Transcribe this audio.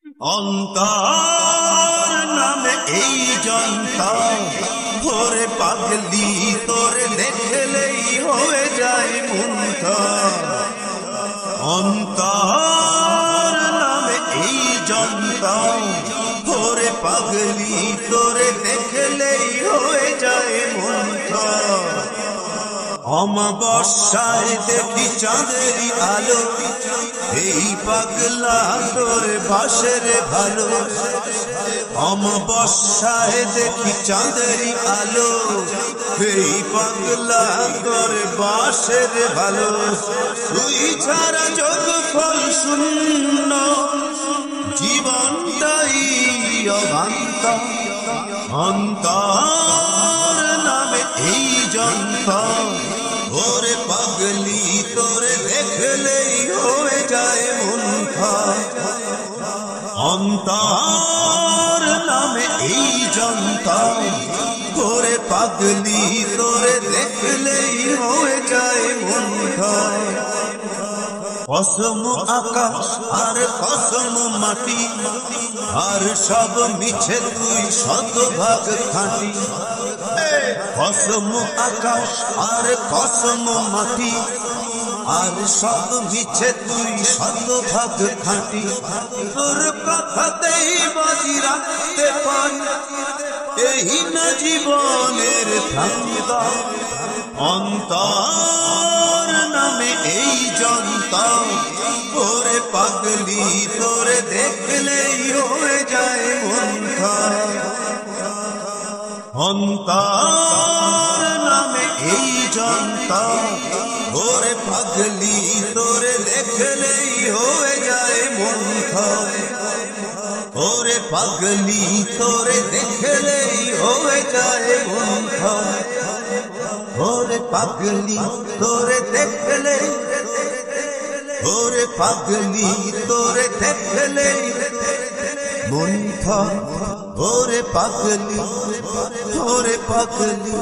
অন্তর নামে এই যন্ত্র ভরে পাগলি তোরে দেখলেই হয়ে যায় মুগ্ধ। অন্তর নামে এই যন্ত্র ভরে পাগলি তোরে দেখলেই হয়ে যায় মুগ্ধ। অমাবস্যায় দেখি চাঁদেরই আলো, এই পাগলা তোর বাসের ভালো। অমাবস্যায় দেখি চাঁদেরই আলো, এই পাগলা তোর বাসের ভালো। তুই ছাড়া যোগ ফল শূন্য, জীবনটাই অভান্ত। অন্তর নামে এই যন্ত্র ওরে পাগলি তোরে দেখলেই হয়ে যায় মুগ্ধ। অন্তর নামে এই যন্ত্র ওরে পাগলি তোরে দেখলেই হয়ে যায় মুগ্ধ। কসম আকাশ আর কসম মাটি, আর সব মিছে তুই শতভাগ খাঁটি। কসম আকাশ আর কসম মাটি, আর সব মিছে তুই শতভাগ খাঁটি। তোর কথাতেই বাজি রাখতে পারি, এই না জীবনের থামিদ। অন্তর নামে এই যন্ত্র ওরে পাগলি তোরে দেখলেই হয়ে যায় মুগ্ধ। অন্তর নামে এই যন্ত্র ওরে পাগলি তোরে দেখলেই হয়ে যায় মুগ্ধ। ওরে পাগলি তোরে দেখলেই হয়ে যায় মুগ্ধ। ওরে পাগলি তোরে দেখলে, ওরে পাগলি তোরে দেখলে মুগ্ধ। ওরে পাগলি, ওরে পাগলি।